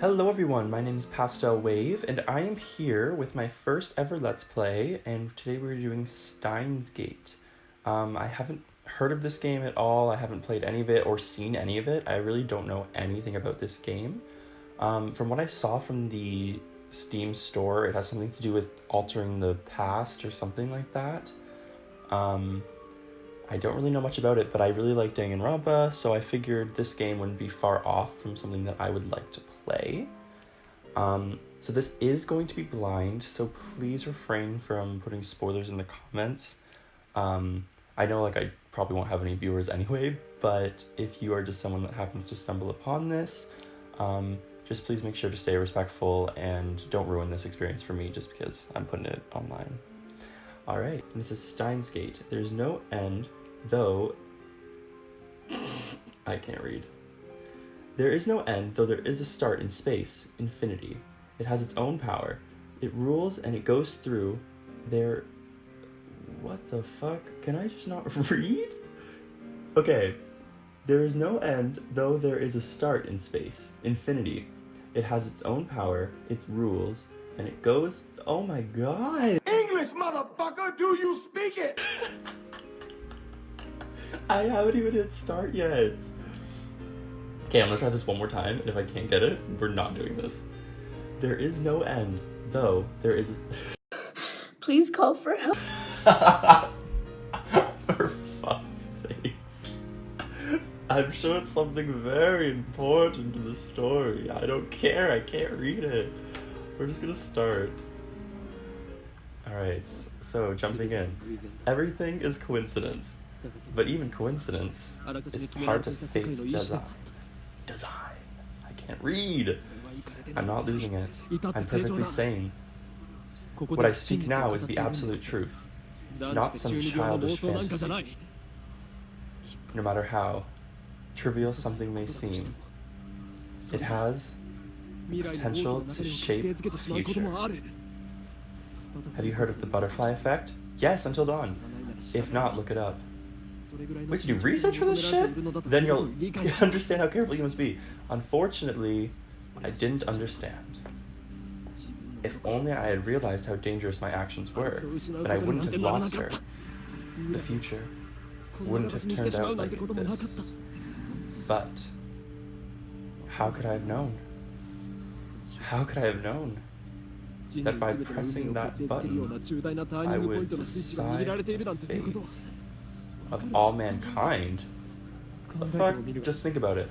Hello everyone, my name is Pastel Wave, and I am here with my first ever Let's Play, and today we're doing Stein's Gate. I haven't heard of this game at all, I haven't played any of it or seen any of it, I really don't know anything about this game. From what I saw from the Steam store, it has something to do with altering the past or something like that. I don't really know much about it, but I really like Danganronpa, so I figured this game wouldn't be far off from something that I would like to play. So this is going to be blind, so please refrain from putting spoilers in the comments. I know I probably won't have any viewers anyway, but if you are just someone that happens to stumble upon this, just please make sure to stay respectful and don't ruin this experience for me just because I'm putting it online. Alright, and this is Stein's Gate. There's no end, though... I can't read. There is no end, though there is a start in space, infinity. It has its own power. It rules and it goes through there... What the fuck? Can I just not read? Okay. There is no end, though there is a start in space, infinity. It has its own power, its rules, and it goes... Oh my god! English, motherfucker! Do you speak it? I haven't even hit start yet. Okay, I'm gonna try this one more time, and if I can't get it, we're not doing this. There is no end, though there is a... Please call for help. For fuck's sake. I'm sure it's something very important to the story. I don't care, I can't read it. We're just gonna start. Alright, so jumping in. Everything is coincidence. But even coincidence is part of fate's design. I can't read. I'm not losing it. I'm perfectly sane. What I speak now is the absolute truth, not some childish fantasy. No matter how trivial something may seem, it has the potential to shape the future. Have you heard of the butterfly effect? Yes, until dawn. If not, look it up. Wait, you do research for this shit? Then you'll understand how careful you must be. Unfortunately, I didn't understand. If only I had realized how dangerous my actions were, then I wouldn't have lost her. The future wouldn't have turned out like this. But how could I have known? How could I have known that by pressing that button, I would decide the fate of all mankind? The fuck? Just think about it.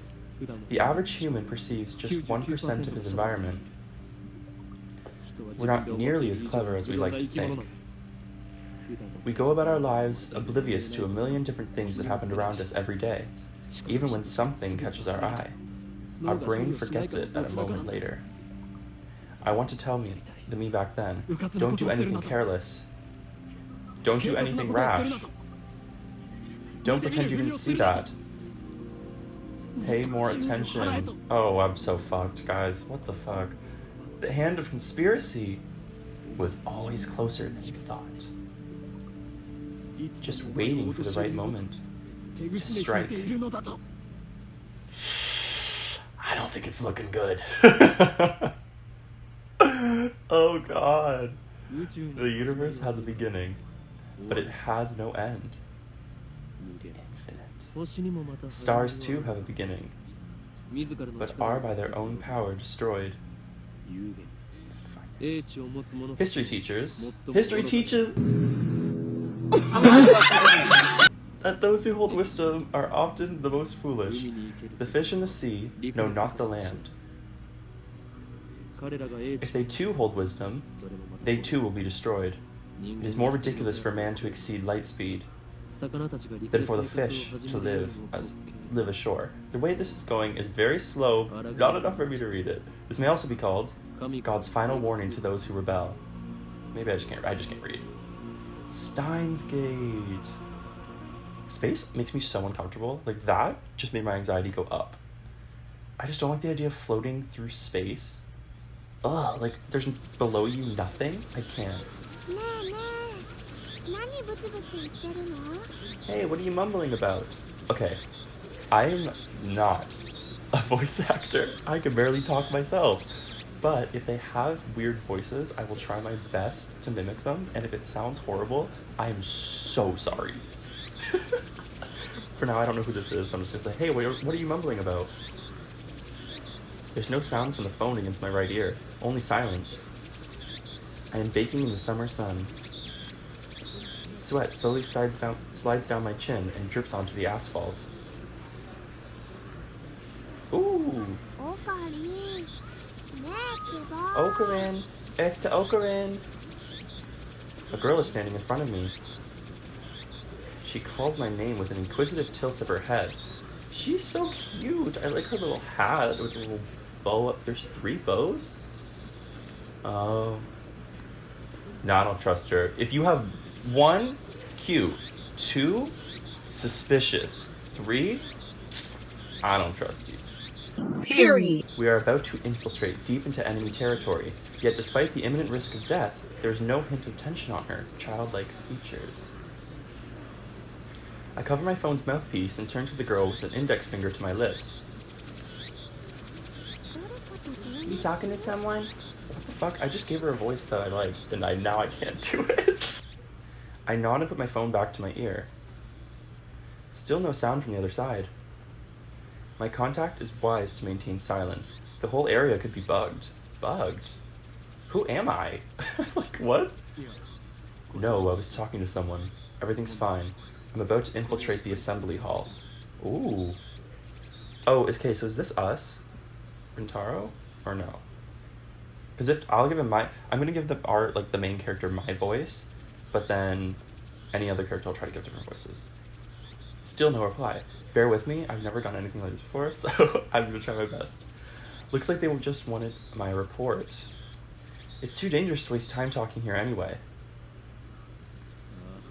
The average human perceives just 1% of his environment. We're not nearly as clever as we like to think. We go about our lives oblivious to a million different things that happen around us every day, even when something catches our eye. Our brain forgets it at a moment later. I want to tell the me back then, don't do anything careless. Don't do anything rash. Don't pretend you didn't see that. Pay more attention. Oh, I'm so fucked, guys. What the fuck? The hand of conspiracy was always closer than you thought. Just waiting for the right moment to strike. I don't think it's looking good. Oh god. The universe has a beginning, but it has no end. Infinite. Stars too have a beginning, but are by their own power destroyed. History teaches that those who hold wisdom are often the most foolish. The fish in the sea know not the land. If they too hold wisdom, they too will be destroyed. It is more ridiculous for man to exceed light speed than for the fish to live ashore. The way this is going is very slow, not enough for me to read it. This may also be called God's final warning to those who rebel. Maybe I just can't read. Stein's Gate. Space makes me so uncomfortable. Like, that just made my anxiety go up. I just don't like the idea of floating through space. Ugh, like, there's below you nothing? I can't. Hey, what are you mumbling about? Okay, I'm not a voice actor. I can barely talk myself. But if they have weird voices, I will try my best to mimic them, and if it sounds horrible, I am so sorry. For now, I don't know who this is, so I'm just gonna say, hey, what are you mumbling about? There's no sound from the phone against my right ear, only silence. I am baking in the summer sun. Sweat slowly slides down my chin and drips onto the asphalt. Ooh! Ocarin! It's to Ocarin! A girl is standing in front of me. She calls my name with an inquisitive tilt of her head. She's so cute! I like her little hat with a little bow up. There's 3 bows? Oh. No, I don't trust her. If you have 1, cute. 2, suspicious. 3, I don't trust you. Period. We are about to infiltrate deep into enemy territory, yet despite the imminent risk of death, there's no hint of tension on her childlike features. I cover my phone's mouthpiece and turn to the girl with an index finger to my lips. You talking to someone? What the fuck? I just gave her a voice that I liked, and now I can't do it. I nod and put my phone back to my ear. Still no sound from the other side. My contact is wise to maintain silence. The whole area could be bugged. Bugged? Who am I? Like, what? No, I was talking to someone. Everything's fine. I'm about to infiltrate the assembly hall. Ooh. Oh, okay, so is this us? Rintaro? Or no? Because if I'll give him I'm gonna give the main character my voice, but then any other character I'll try to give different voices. Still no reply. Bear with me, I've never done anything like this before, so I'm gonna try my best. Looks like they just wanted my report. It's too dangerous to waste time talking here anyway.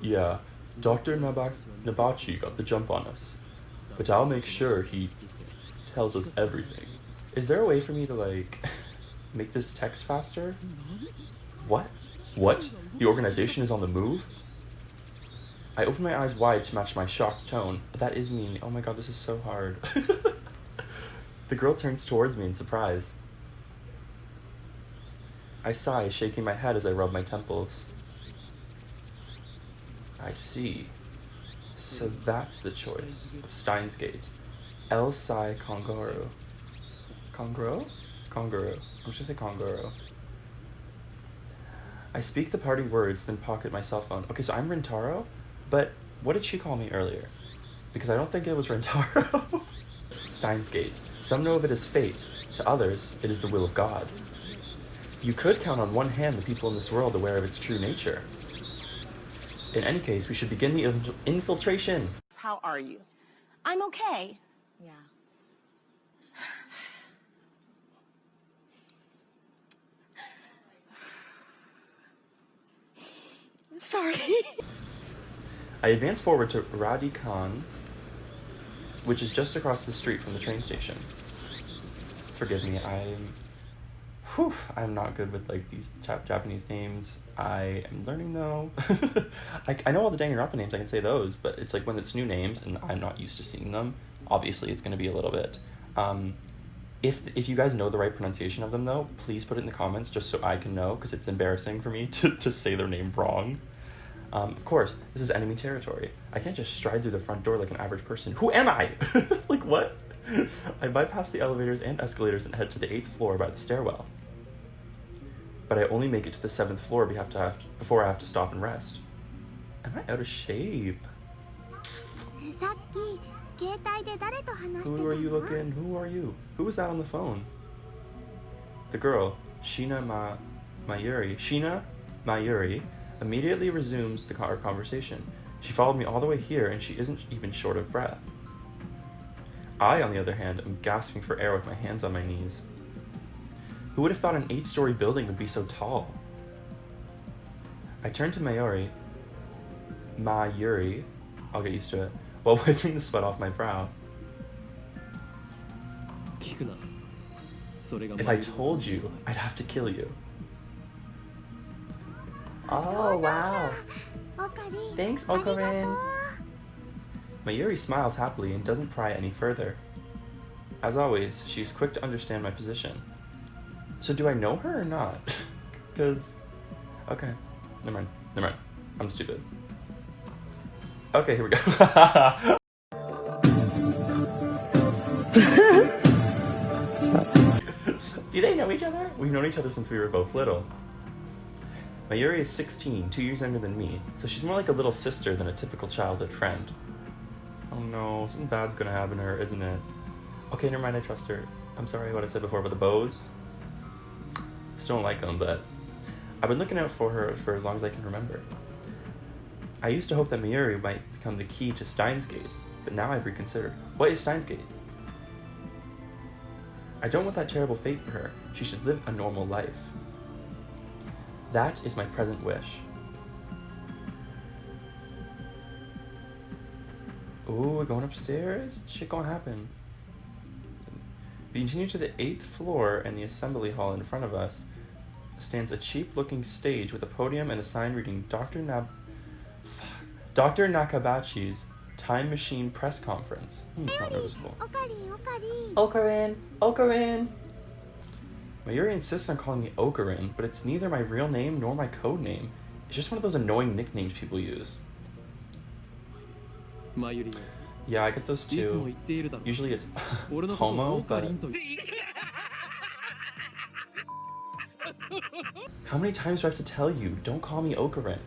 Yeah, Dr. Nabachi got the jump on us, but I'll make sure he tells us everything. Is there a way for me to, make this text faster? What? What? The organization is on the move? I open my eyes wide to match my shocked tone. That is mean. Oh my god, this is so hard. The girl turns towards me in surprise. I sigh, shaking my head as I rub my temples. I see. So that's the choice of Stein's Gate. El Sai Kongoro. Kongoro? Kongoro. I'm just gonna say Kongoro. I speak the parting words, then pocket my cell phone. Okay, so I'm Rintaro, but what did she call me earlier? Because I don't think it was Rintaro. Steins Gate. Some know of it as fate. To others, it is the will of God. You could count on one hand the people in this world aware of its true nature. In any case, we should begin the infiltration. How are you? I'm okay. Yeah. Sorry. I advance forward to Radikan, which is just across the street from the train station. Forgive me, I'm not good with these Japanese names. I am learning though. I know all the Danganronpa names, I can say those, but it's when it's new names and I'm not used to seeing them, obviously it's going to be a little bit. If you guys know the right pronunciation of them though, please put it in the comments just so I can know, because it's embarrassing for me to say their name wrong. Of course, this is enemy territory. I can't just stride through the front door like an average person. Who am I? What? I bypass the elevators and escalators and head to the 8th floor by the stairwell. But I only make it to the 7th floor before I have to stop and rest. Am I out of shape? Who are you looking? Who are you? Who was that on the phone? The girl, Shina Mayuri, immediately resumes our conversation. She followed me all the way here and she isn't even short of breath. I, on the other hand, am gasping for air with my hands on my knees. Who would have thought an 8-story building would be so tall? I turn to Mayuri, I'll get used to it, while wiping the sweat off my brow. If I told you, I'd have to kill you. Oh, wow. Thanks, Okarin. Mayuri smiles happily and doesn't pry any further. As always, she's quick to understand my position. So do I know her or not? Because... Okay. Never mind. I'm stupid. Okay, here we go. Do they know each other? We've known each other since we were both little. Mayuri is 16, 2 years younger than me, so she's more like a little sister than a typical childhood friend. Oh no, something bad's gonna happen to her, isn't it? Okay, never mind, I trust her. I'm sorry what I said before about the bows. Still don't like them, but I've been looking out for her for as long as I can remember. I used to hope that Mayuri might become the key to Stein's Gate, but now I've reconsidered. What is Stein's Gate? I don't want that terrible fate for her. She should live a normal life. That is my present wish. Ooh, we're going upstairs? Shit gonna happen. We continue to the 8th floor, and the assembly hall in front of us stands a cheap-looking stage with a podium and a sign reading Dr. Nakabachi's Time Machine Press Conference. It's not noticeable. Okarin! Mayuri insists on calling me Okarin, but it's neither my real name nor my code name. It's just one of those annoying nicknames people use. Yeah, I get those too. Usually it's homo, but... How many times do I have to tell you? Don't call me Okarin.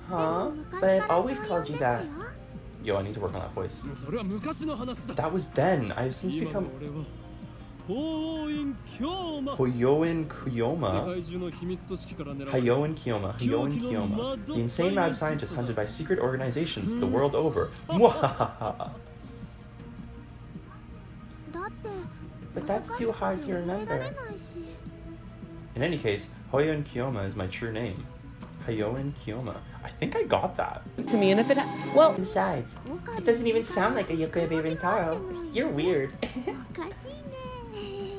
Huh? But I've always called you that. Yo, I need to work on that voice. That was then. I've since become... Hoyoin Kiyoma. The insane mad scientist hunted by secret organizations the world over. But that's too hard to remember. In any case, Hoyoin Kiyoma is my true name. Hoyoin Kiyoma. I think I got that. To me, and if it well, Besides, it doesn't even sound like a Yokobe Rintaro. You're weird.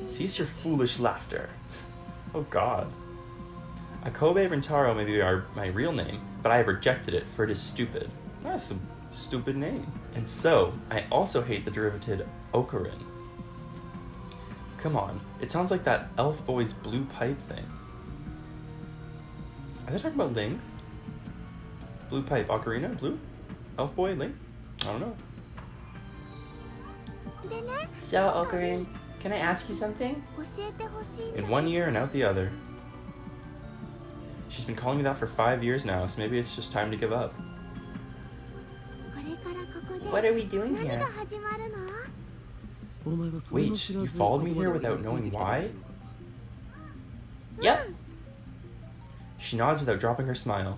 Cease your foolish laughter. Oh god. Akobe Rintaro may be my real name, but I have rejected it, for it is stupid. That's a stupid name. And so, I also hate the derivative Okarin. Come on, it sounds like that elf boy's blue pipe thing. Are they talking about Link? Blue pipe, Ocarina, blue? Elf boy, Link? I don't know. So, Okarin, can I ask you something? In one ear and out the other. She's been calling me that for 5 years now, so maybe it's just time to give up. What are we doing here? Wait, you followed me here without knowing why? Yep. She nods without dropping her smile.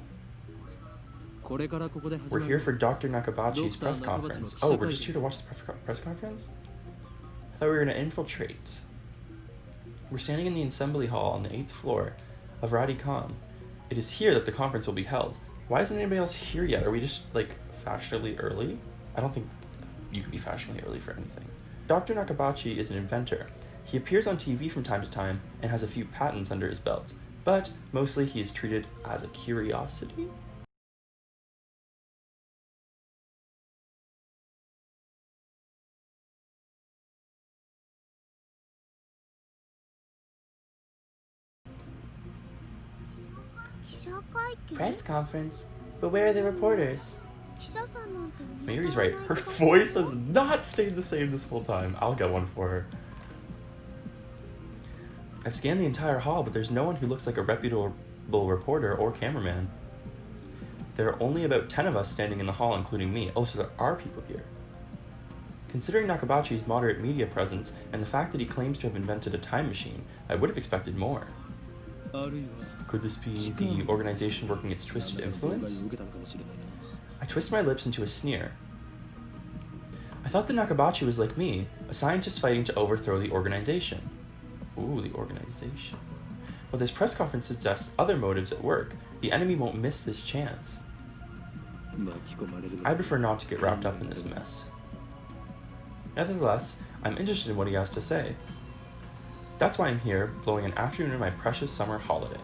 We're here for Dr. Nakabachi's press conference. Oh, we're just here to watch the press conference? I thought we were going to infiltrate. We're standing in the assembly hall on the 8th floor of Radicon. It is here that the conference will be held. Why isn't anybody else here yet? Are we just, like, fashionably early? I don't think you could be fashionably early for anything. Dr. Nakabachi is an inventor. He appears on TV from time to time and has a few patents under his belt, but mostly he is treated as a curiosity? Press conference? But where are the reporters? Mary's right. Her voice has not stayed the same this whole time. I'll get one for her. I've scanned the entire hall, but there's no one who looks like a reputable reporter or cameraman. There are only about 10 of us standing in the hall, including me. Oh, so there are people here. Considering Nakabachi's moderate media presence and the fact that he claims to have invented a time machine, I would have expected more. Could this be the organization working its twisted influence? I twist my lips into a sneer. I thought that Nakabachi was like me, a scientist fighting to overthrow the organization. Ooh, the organization. Well, this press conference suggests other motives at work. The enemy won't miss this chance. I prefer not to get wrapped up in this mess. Nevertheless, I'm interested in what he has to say. That's why I'm here, blowing an afternoon of my precious summer holiday.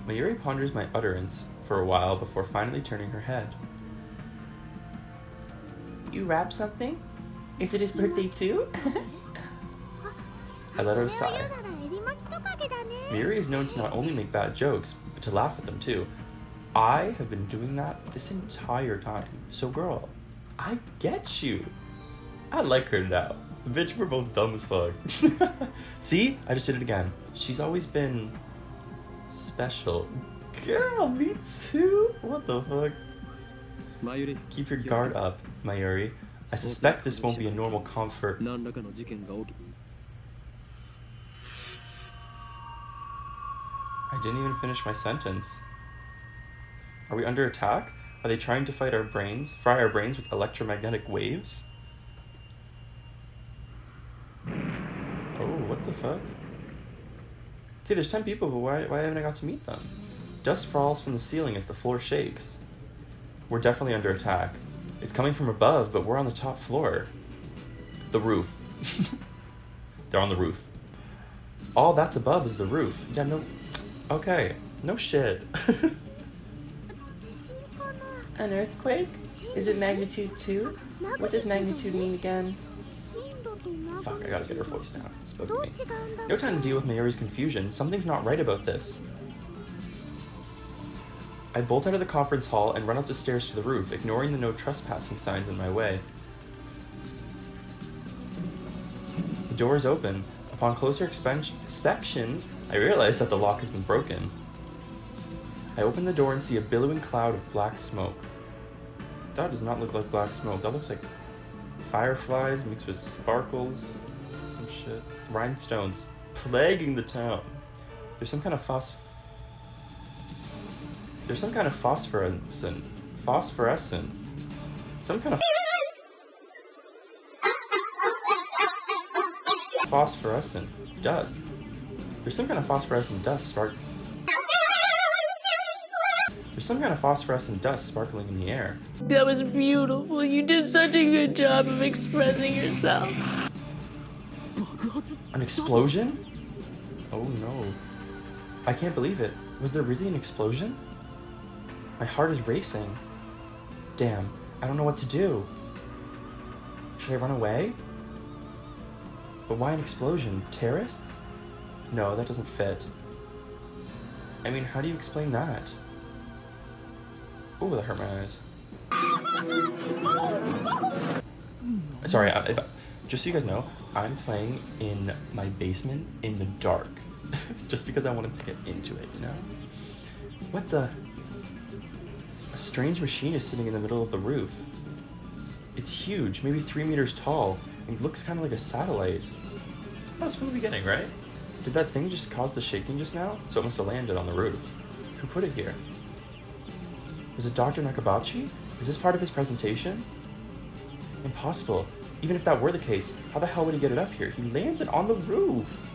Mayuri ponders my utterance for a while before finally turning her head. You wrapped something? Is it his birthday too? I let out a sigh. Mayuri is known to not only make bad jokes, but to laugh at them too. I have been doing that this entire time. So girl, I get you. I like her now. Bitch, we're both dumb as fuck. See? I just did it again. She's always been special. Girl, me too? What the fuck? Keep your guard up, Mayuri. I suspect this won't be a normal comfort. I didn't even finish my sentence. Are we under attack? Are they trying to fry our brains with electromagnetic waves? Oh, what the fuck? Okay, there's 10 people, but why haven't I got to meet them? Dust falls from the ceiling as the floor shakes. We're definitely under attack. It's coming from above, but we're on the top floor. The roof. They're on the roof. All that's above is the roof. Yeah, no... Okay. No shit. An earthquake? Is it magnitude 2? What does magnitude mean again? Fuck, I gotta get her voice down. It spoke to me. No time to deal with Mayuri's confusion. Something's not right about this. I bolt out of the conference hall and run up the stairs to the roof, ignoring the no trespassing signs in my way. The door is open. Upon closer inspection, I realize that the lock has been broken. I open the door and see a billowing cloud of black smoke. That does not look like black smoke. That looks like fireflies mixed with sparkles. Some shit. Rhinestones plaguing the town. There's some kind of phosphorescent. Some kind of phosphorescent dust. There's some kind of phosphorescent dust sparkling in the air. That was beautiful. You did such a good job of expressing yourself. An explosion? Oh no. I can't believe it. Was there really an explosion? My heart is racing. Damn, I don't know what to do. Should I run away? But why an explosion? Terrorists? No, that doesn't fit. I mean, how do you explain that? Ooh, that hurt my eyes. Sorry, just so you guys know, I'm playing in my basement in the dark. Just because I wanted to get into it, you know? What the? A strange machine is sitting in the middle of the roof. It's huge, maybe 3 meters tall, and looks kind of like a satellite. That was from the beginning, right? Did that thing just cause the shaking just now? So it must have landed on the roof. Who put it here? Was it Dr. Nakabachi? Is this part of his presentation? Impossible. Even if that were the case, how the hell would he get it up here? He lands it on the roof!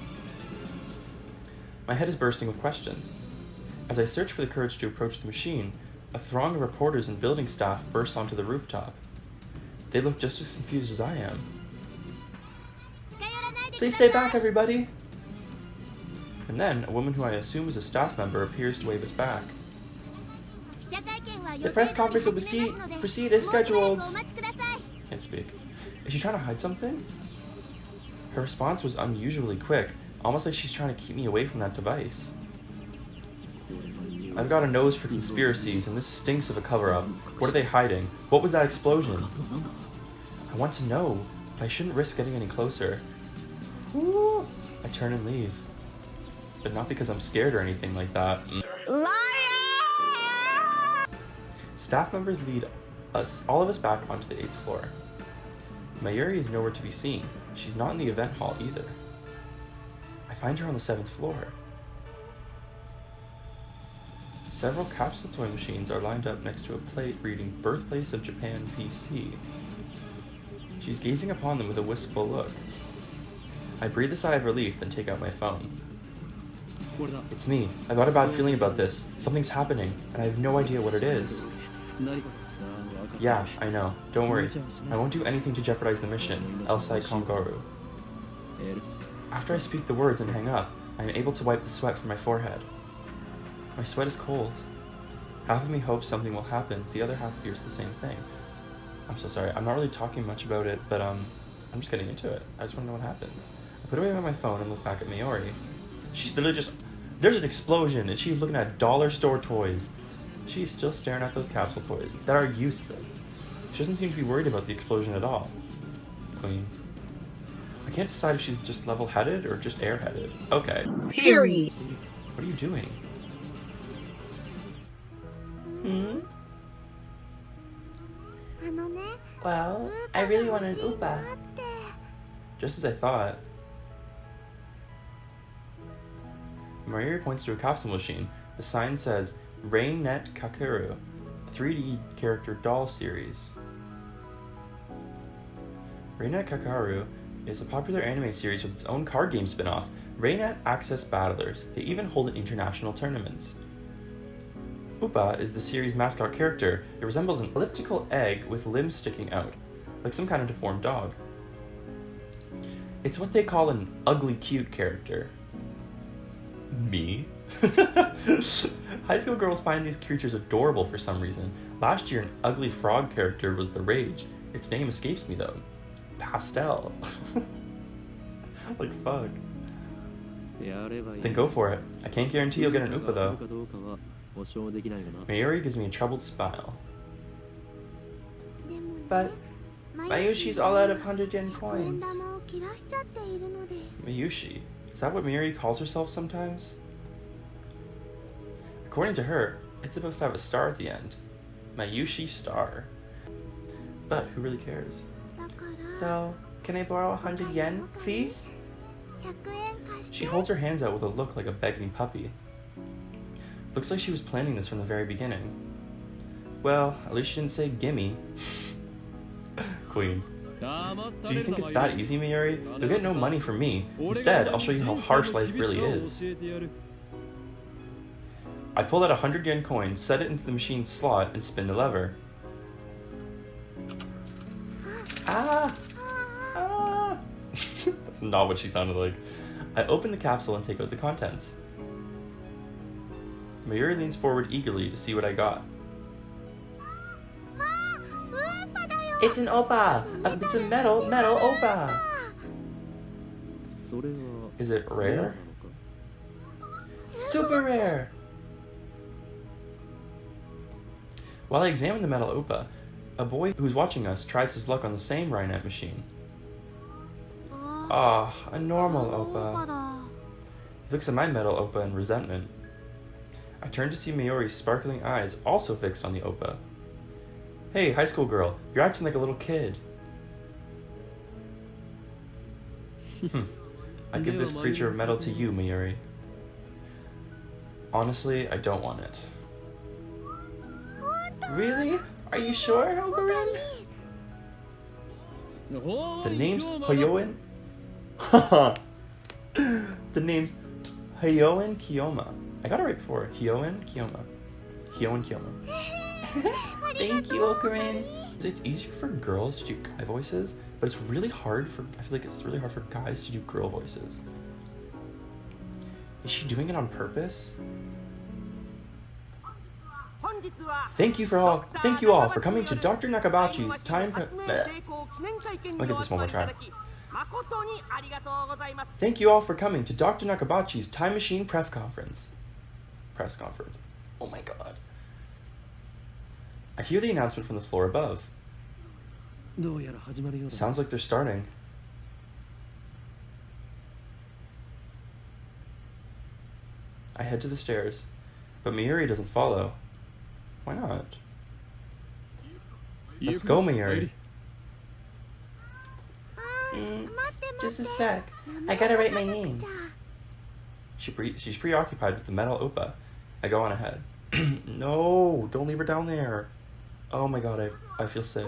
My head is bursting with questions. As I search for the courage to approach the machine, a throng of reporters and building staff bursts onto the rooftop. They look just as confused as I am. Please stay back, everybody! And then, a woman who I assume is a staff member appears to wave us back. The press conference will proceed as scheduled. Can't speak. Is she trying to hide something? Her response was unusually quick, almost like she's trying to keep me away from that device. I've got a nose for conspiracies, and this stinks of a cover-up. What are they hiding? What was that explosion? I want to know, but I shouldn't risk getting any closer. Ooh. I turn and leave. But not because I'm scared or anything like that. Liar! Staff members lead all of us back onto the 8th floor. Mayuri is nowhere to be seen. She's not in the event hall either. I find her on the 7th floor. Several capsule toy machines are lined up next to a plate reading Birthplace of Japan PC. She's gazing upon them with a wistful look. I breathe a sigh of relief, then take out my phone. It's me. I've got a bad feeling about this. Something's happening, and I have no idea what it is. Yeah, I know. Don't worry. I won't do anything to jeopardize the mission. Elsai Kongaru. After I speak the words and hang up, I am able to wipe the sweat from my forehead. My sweat is cold. Half of me hopes something will happen, the other half fears the same thing. I'm so sorry. I'm not really talking much about it, but I'm just getting into it. I just want to know what happens. I put away my phone and look back at Mayuri. She's literally just... There's an explosion, and she's looking at dollar store toys. She's still staring at those capsule toys that are useless. She doesn't seem to be worried about the explosion at all. Queen. I can't decide if she's just level-headed or just airheaded. Okay. Period. What are you doing? Well, I really want an Upa. Just as I thought. Mayuri points to a capsule machine. The sign says Rainnet Kakeru, a 3D character doll series. Rainnet Kakeru is a popular anime series with its own card game spin-off, Rainnet Access Battlers. They even hold international tournaments. Upa is the series' mascot character. It resembles an elliptical egg with limbs sticking out, like some kind of deformed dog. It's what they call an ugly cute character. Me? High school girls find these creatures adorable for some reason. Last year, an ugly frog character was the rage. Its name escapes me though. Pastel. Like, fuck. Then go for it. I can't guarantee you'll get an Upa though. Mayuri gives me a troubled smile. But Mayushi's all out of 100 yen coins. Mayushi? Is that what Mayuri calls herself sometimes? According to her, it's supposed to have a star at the end. Mayushi star. But who really cares? So, can I borrow 100 yen, please? She holds her hands out with a look like a begging puppy. Looks like she was planning this from the very beginning. Well, at least she didn't say gimme. Queen. Do you think it's that easy, Mayuri? You'll get no money from me. Instead, I'll show you how harsh life really is. I pull out a 100 yen coin, set it into the machine's slot, and spin the lever. Ah! Ah! That's not what she sounded like. I open the capsule and take out the contents. Mayuri leans forward eagerly to see what I got. It's an Opa! It's a metal Opa! Is it rare? Super rare! While I examine the metal Opa, a boy who's watching us tries his luck on the same Rainnet machine. Ah, a normal Opa. He looks at my metal Opa in resentment. I turn to see Mayuri's sparkling eyes also fixed on the Opa. Hey, high school girl, you're acting like a little kid. I give this creature of metal to you, Mayuri. Honestly, I don't want it. Really? Are you sure, Ogarin? The name's Hoyoen? The name's Hoyoen Kiyoma. I got it right before. Hoyoen Kiyoma. Hoyoen Kiyoma. Thank you, Ogarin. It's easier for girls to do guy voices, but it's really hard for, I feel like it's really hard for guys to do girl voices. Is she doing it on purpose? Thank you all for coming to Dr. Nakabachi's time Let me get this one more time. Thank you all for coming to Dr. Nakabachi's Time Machine Press Conference. Oh my god. I hear the announcement from the floor above. Sounds like they're starting. I head to the stairs, but Mayuri doesn't follow. Why not? Let's go, Mayuri. Just a sec. I gotta write my name. She's preoccupied with the metal Opa. I go on ahead. No, don't leave her down there. Oh my god, I feel sick.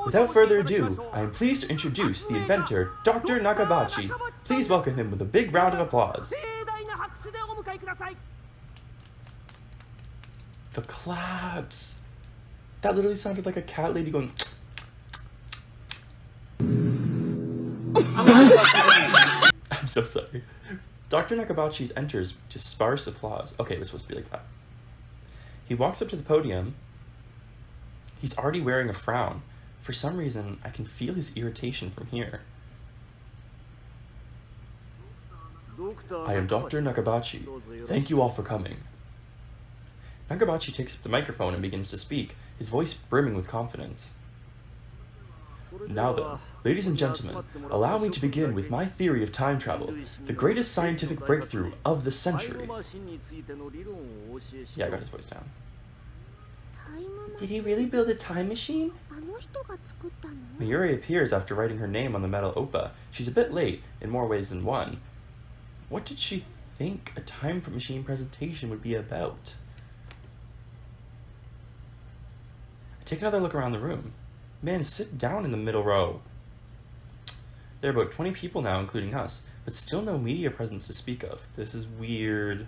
Without further ado, I am pleased to introduce the inventor, Dr. Nakabachi. Please welcome him with a big round of applause. The claps. That literally sounded like a cat lady going. I'm so sorry. Dr. Nakabachi enters to sparse applause. Okay, it was supposed to be like that. He walks up to the podium He's already wearing a frown. For some reason, I can feel his irritation from here. I am Dr. Nakabachi. Thank you all for coming. Nakabachi takes up the microphone and begins to speak, his voice brimming with confidence. Now then, ladies and gentlemen, allow me to begin with my theory of time travel, the greatest scientific breakthrough of the century. Yeah, I got his voice down. Did he really build a time machine? Mayuri appears after writing her name on the metal oppa. She's a bit late, in more ways than one. What did she think a time machine presentation would be about? I take another look around the room. Man, sit down in the middle row. There are about 20 people now, including us, but still no media presence to speak of. This is weird.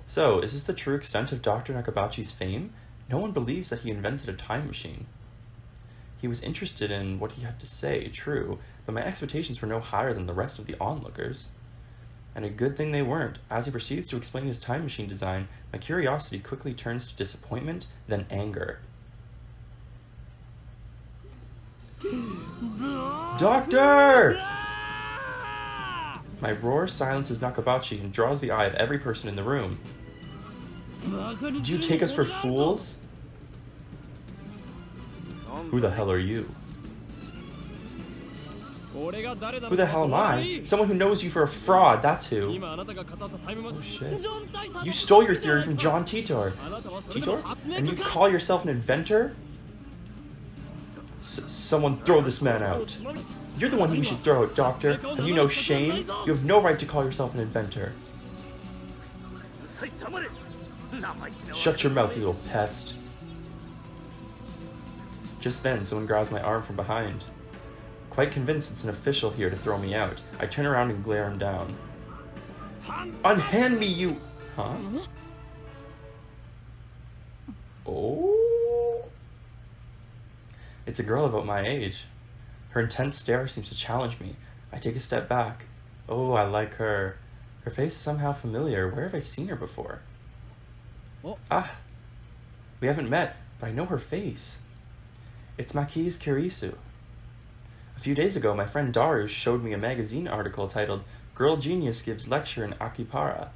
So, is this the true extent of Dr. Nakabachi's fame? No one believes that he invented a time machine. He was interested in what he had to say, true, but my expectations were no higher than the rest of the onlookers. And a good thing they weren't. As he proceeds to explain his time machine design, my curiosity quickly turns to disappointment, then anger. Doctor! My roar silences Nakabachi and draws the eye of every person in the room. Do you take us for fools? Who the hell are you? Who the hell am I? Someone who knows you for a fraud, that's who. Oh shit. You stole your theory from John Titor. Titor? And you call yourself an inventor? Someone throw this man out. You're the one who we should throw out, Doctor. Have you no shame? You have no right to call yourself an inventor. Shut your mouth, you little pest. Just then, someone grabs my arm from behind. Quite convinced it's an official here to throw me out, I turn around and glare him down. Unhand me, you... Huh? Oh? It's a girl about my age. Her intense stare seems to challenge me. I take a step back. Oh, I like her. Her face is somehow familiar. Where have I seen her before? Oh. Ah! We haven't met, but I know her face. It's Maki's Kirisu. A few days ago, my friend Daru showed me a magazine article titled Girl Genius Gives Lecture in Akipara.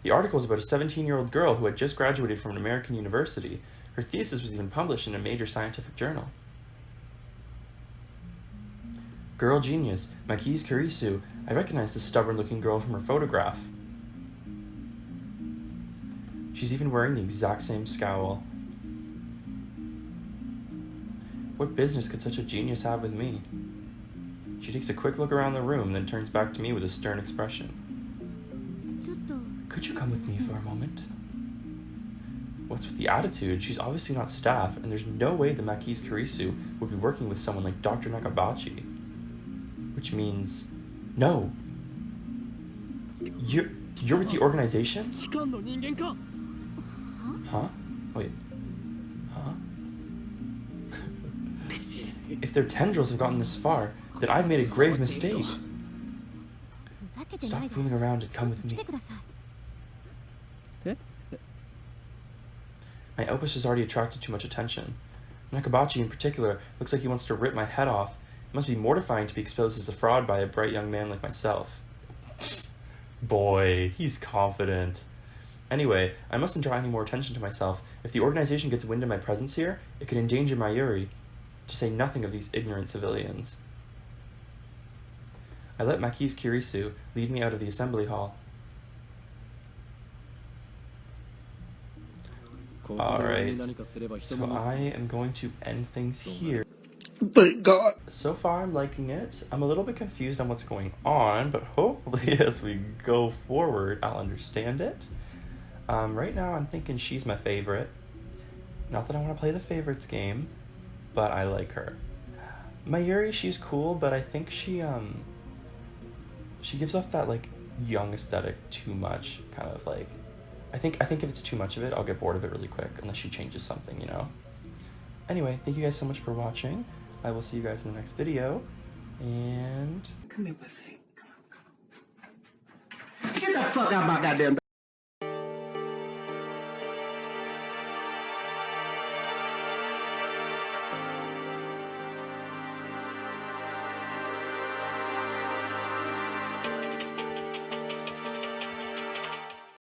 The article was about a 17-year-old girl who had just graduated from an American university. Her thesis was even published in a major scientific journal. Girl Genius, Maki's Kirisu. I recognize this stubborn-looking girl from her photograph. She's even wearing the exact same scowl. What business could such a genius have with me? She takes a quick look around the room, then turns back to me with a stern expression. Could you come with me for a moment? What's with the attitude? She's obviously not staff, and there's no way the Maki's Kirisu would be working with someone like Dr. Nakabachi. Which means, no. You're with the organization? Huh? Wait. Huh? If their tendrils have gotten this far, then I've made a grave mistake. Stop fooling around and come with me. My opus has already attracted too much attention. Nakabachi in particular looks like he wants to rip my head off. It must be mortifying to be exposed as a fraud by a bright young man like myself. Boy, he's confident. Anyway, I mustn't draw any more attention to myself. If the organization gets wind of my presence here, it could endanger Mayuri, to say nothing of these ignorant civilians. I let Maki's Kirisu lead me out of the assembly hall. Alright, so I am going to end things here. Thank God. So far, I'm liking it. I'm a little bit confused on what's going on, but hopefully as we go forward, I'll understand it. Right now, I'm thinking she's my favorite. Not that I want to play the favorites game, but I like her. Mayuri, she's cool, but I think she gives off that, like, young aesthetic too much, kind of, like... I think if it's too much of it, I'll get bored of it really quick, unless she changes something, you know? Anyway, thank you guys so much for watching. I will see you guys in the next video, and... Come here, pussy. Come on. Get the fuck out of my goddamn...